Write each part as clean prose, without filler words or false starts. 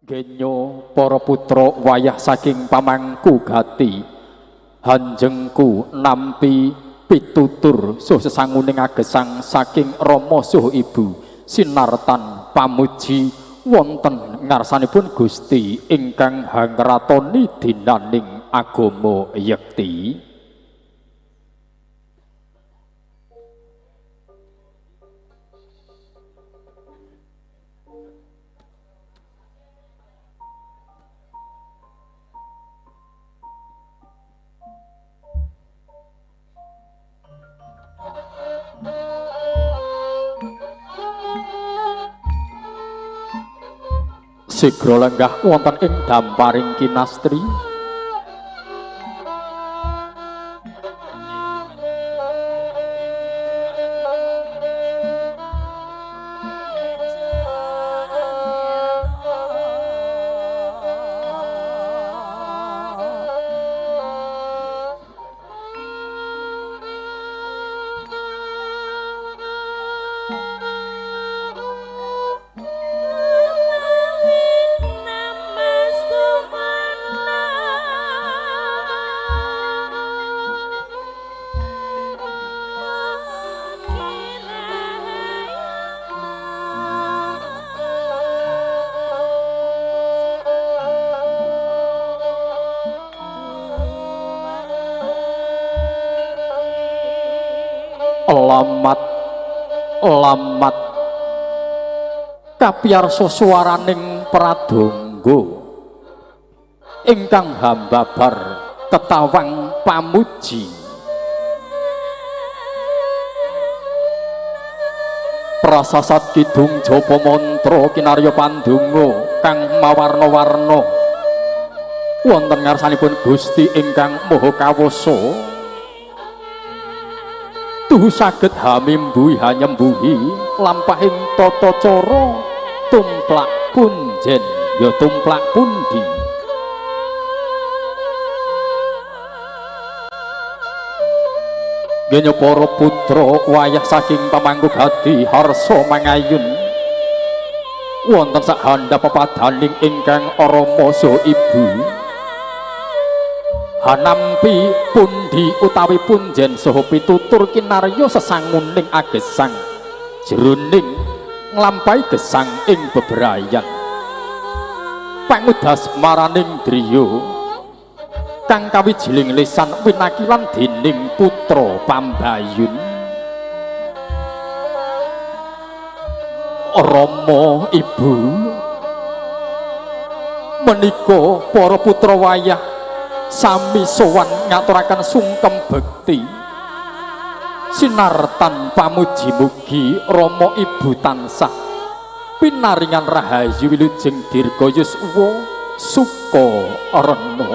Genyo para putra wayah saking pamangku gati hanjengku nampi pitutur suh sesanguning agesang saking Rama suh Ibu sinartan pamuji wonten ngarsanipun Gusti ingkang hangratoni dinaning agama yekti. Sigra lenggah wonten ing damparing kinastri lamat kapiyarsa swaraning pradonga ingkang hambabar ketawang pamuji prasasat kidung japa mantra kinarya pandonga kang mawarna-warna wonten ngarsanipun Gusti ingkang Maha Kawasa tuh saged hamimbuhi hanyembuhi lampahing tata cara tumplak punjen ya tumplak pundi genyo para putra wayah saking pamangku gati harsa mangayun wonten sak handhap pepadaning ingkang Rama saha Ibu hanampi pundi utawi punjen saha pitutur kinarya sesanguning agesang jroning nglampahi gesang ing bebrayan pangudas maraning driya kang kawijiling lisan winakilan dening putra pambayun Rama Ibu menika para putra wayah sami sowan ngaturaken sungkem bekti sinartan pamuji mugi Rama Ibu tansah pinaringan rahayu wilujeng dirga yuswa suka rena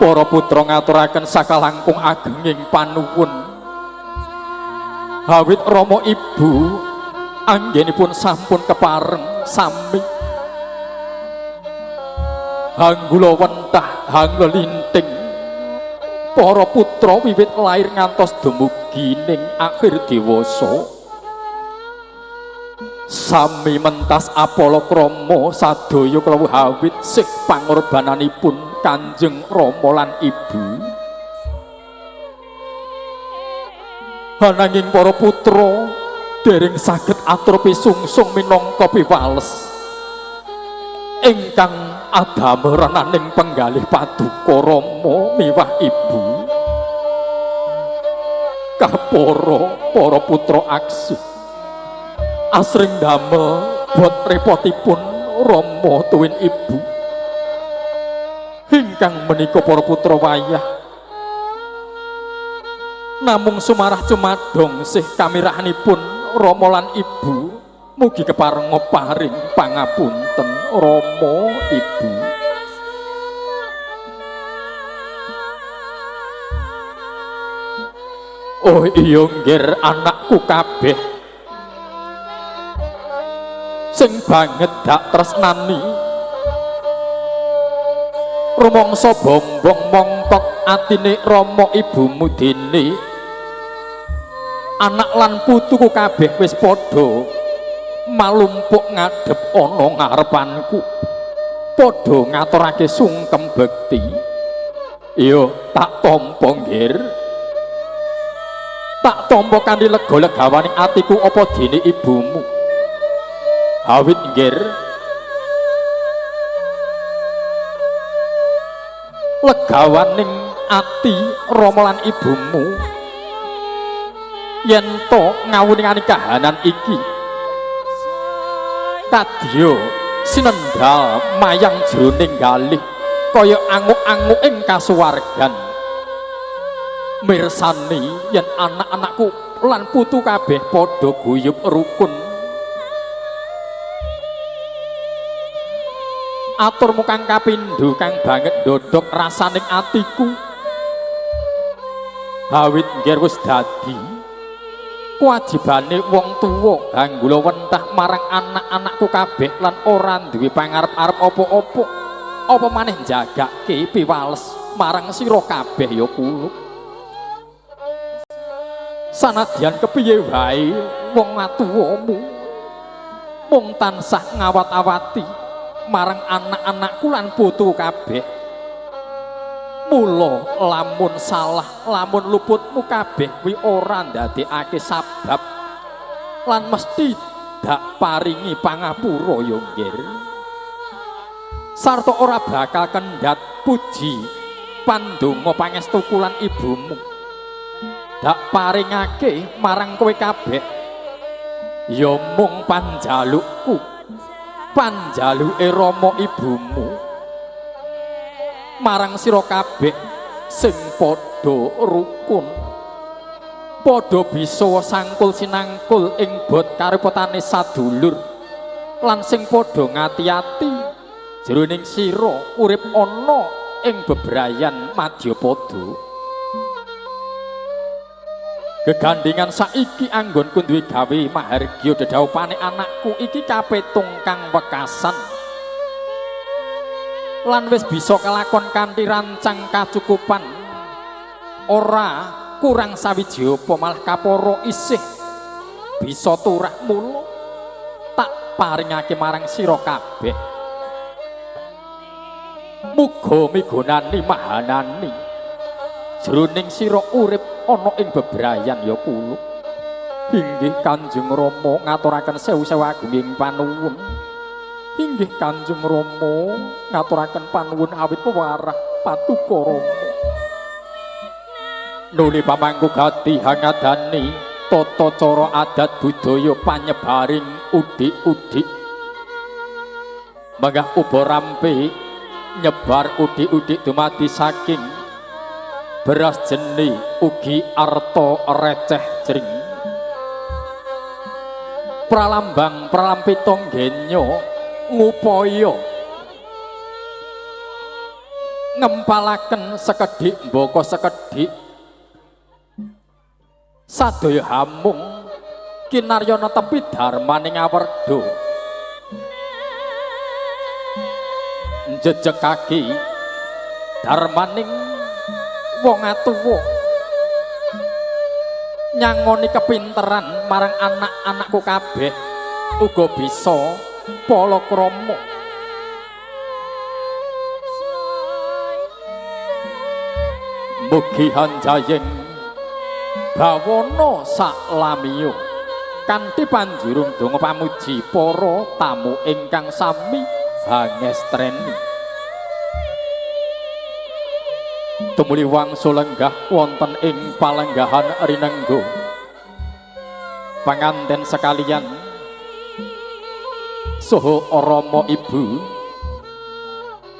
para putra ngaturaken sakalangkung agenging panuwun hawit Rama Ibu anggenipun sampun kepareng sami hanggula wentah hanggula linting para putra wiwit lair ngantos dumugi ning akhir dewasa sami mentas apalakrama sadaya kelawu hawit sih pangorbananipun Kanjeng Rama lan Ibu ananging para putra dereng saged atur pisungsung minangka piwales ingkang adamerananing penggalih paduka Rama miwah Ibu para putra aksi asring damel bot repotipun Rama tuwin Ibu ingkang menika para putra wayah namung sumarah cumadong sih kamirahanipun Rama lan Ibu mugi keparenga paring pangapunten Rama Ibu oh iya nggir anakku kabeh sing banget dak tresnani rumangsa bombong mongkok atine Rama Ibu mudine anak lan putuku kabeh wis padha malumpuk ngadhep ana ngarepanku padha ngaturake sungkem bekti. Yo tak tampa nggir, tak tampa kanthi lega legawaning atiku apa dene ibumu. Awit nggir legawaning ati Rama lan ibumu yen to ngawuningani kahanan iki kadya sinendhal mayang jroning galih kaya anguk-anguk ing kasuwargan. Mirsani yen anak-anakku lan putu kabeh padha guyub rukun. Aturmu kang kapindho kang banget ndodhok rasaning atiku. Awit nggih wis dadi kewajibane wong tuwa ganggula wentah marang anak-anakku kabeh lan ora duwe pangarep-arep apa-apa. Apa maneh jagake piwales marang sira kabeh ya kuluk. Sanadyan kepiye wae wong atuwamu mung tansah ngawat-awati marang anak-anakku lan putu kabeh. Mula lamun salah, lamun luputmu kabeh kuwi ora ndadekake sabab lan mesti dak paringi pangapura ya nggir. Sarta ora bakal kendhat puji pandonga pangestuku lan ibumu dak paringake marang kowe kabeh ya mung panjalukku, panjaluke Rama ibumu marang sira kabeh sing padha rukun, padha bisa sangkul sinangkul ing bot karepotane sadulur lan sing padha ngati-ati jroning sira urip ana ing bebrayan Madyapada. Gegandingan saiki anggonku duwe gawe mahargya dedhaupane anakku iki kapetung kang wekasan lan wis bisa kelakon kanthi rancang kacukupan. Ora kurang sawiji apa malah kapara isih bisa turah mula tak paringake marang sira kabeh. Muga migunani mahanani jroning sira urip ana ing bebrayan ya kuluk. Inggih Kanjeng Rama ngaturaken sewu-sewu agunging panuwun. Inggih Kanjeng Rama ngaturaken panuwun awit pewarah Patuko Rama. Nuli pamangku gati hangadani tata cara adat budaya panyebaring udik-udik. Manggah uba rampe nyebar udik-udik dumadi saking beras jeni ugi arta receh jring. Pralambang pralampita nggenya ngupaya ngempalaken sekedhik mbaka sekedhik sadaya hamung kinarya netepi darmaning awerda njejekake darmaning wong atuwa nyangoni kepinteran marang anak-anakku kabeh uga bisa palakrama. Mugi hanjayeng bawana saklamiya kanthi panjurung donga pamuji para tamu ingkang sami hangestreni. Tumuli wangsul lenggah wonten ing palenggahan rinenggo. Panganten sekalian saha Rama Ibu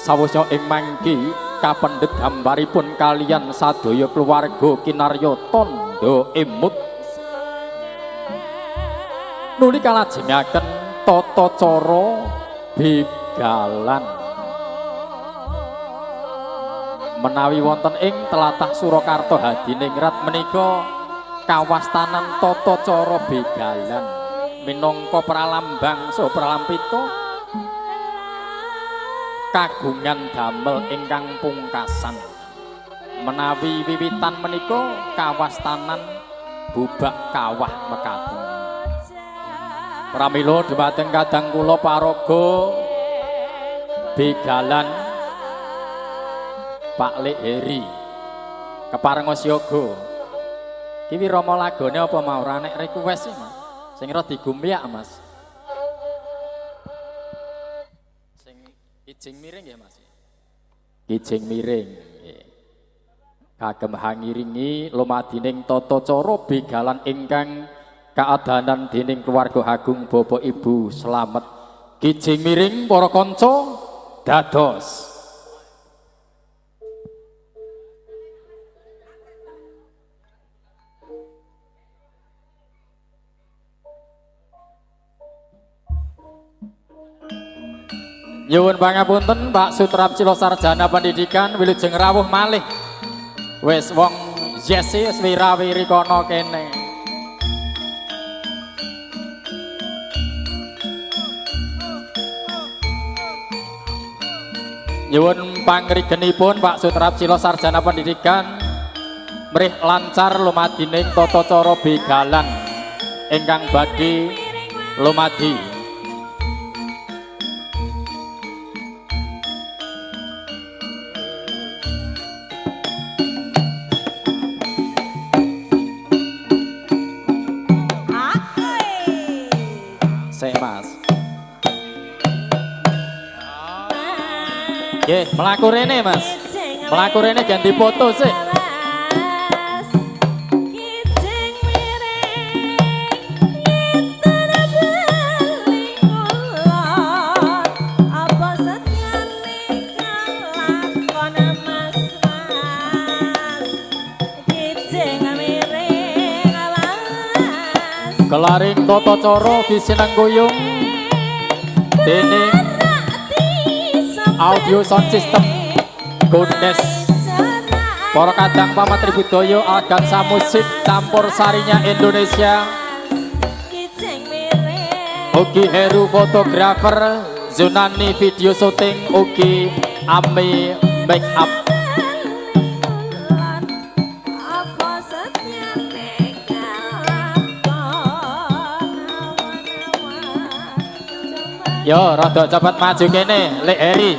sawusya ing mangki kapendhet gambaripun kalian sadaya keluarga kinarya tandha emut. Nuli kalajengaken tata cara begalan. Menawi wonten ing tlatah Surakarta Hadiningrat menika kawastanan tata cara begalan minangka pralambang saha pralampita kagungan damel ingkang pungkasan. Menawi wiwitan menika kawastanan Bubak Kawah Mekaten. Pramila dhumateng kadang kula paraga begalan Pak Lek Heri keparengos yoga. Ki wirama lagone apa mau ora nek request Mas. Sing ora digumpiak Mas. Sing kijing miring nggih Mas. Kijing miring nggih. Kagem hangiringi lumadining tata cara begalan ingkang kaadanan dening keluarga agung Bapak Ibu Slamet. Kijing miring para kanca dados. Nyuwun pangapunten Pak Sutrapcila Sarjana Pendidikan wilujeng rawuh malih. Wis wong Jesse wis wirawiri kono kene. Nyuwun pangrigenipun Pak Sutrapcila Sarjana Pendidikan mrih lancar lumadining tata cara begalan ingkang badhe lumadi. Nggih, mlaku rene Mas. Mlaku rene ganti foto sih. Kelaring tata cara disinengguyung dening audio sound system Goodness para kadang pamatri budaya Algansa musik campur sarinya Indonesia. Ugi Heru fotografer, Zunani video syuting, ugi Ami make up. Yo, rada cepet maju kene, Lek Heri.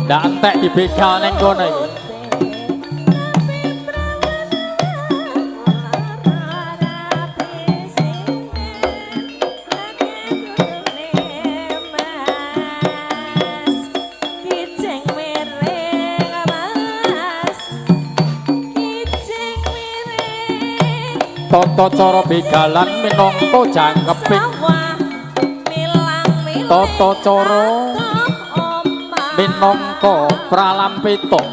Ndak entek dibegal ning kono iki. Tata cara begalan minangka jangkeping tata cara minangka pralampita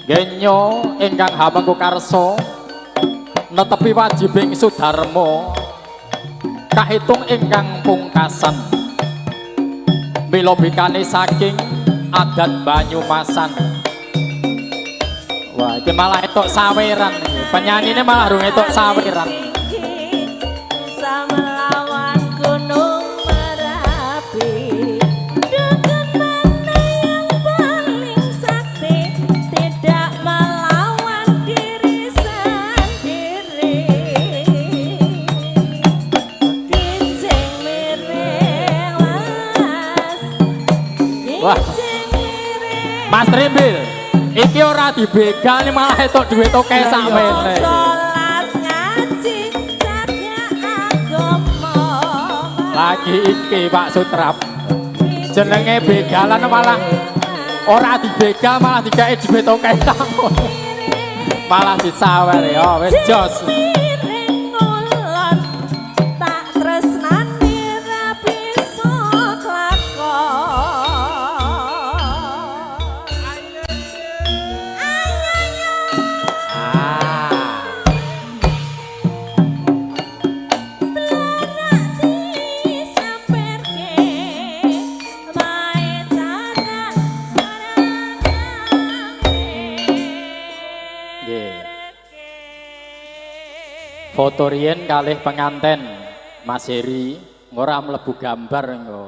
genya ingkang hamengku karsa netepi wajibing Sudarma kahitung ingkang pungkasan mila bikane saking adat Banyumasan. Wah, iki malah etok saweran iki. Penyanyine malah rung etok saweran. Wah, Mas Trimbil, iki ora dibegal nih malah etok duit oke sakmene. Lagi iki Pak Sutrap, jenenge begalan malah ora dibegal malah digawe duit oke sakmene. Malah disawer ya, wis jos. Foto riyen kalih penganten Mas Heri ora mlebu gambar engko.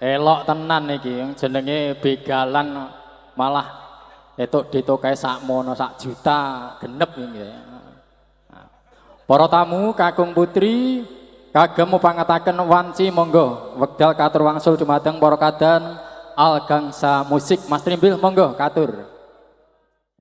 Elok tenan iki jenenge begalan malah etuk ditokae sakmono sak juta genep iki. Para tamu kakung putri kagem mupangataken wanci monggo wekdal katur wangsul dumateng para kadan algangsa musik Mas Trimbil monggo katur.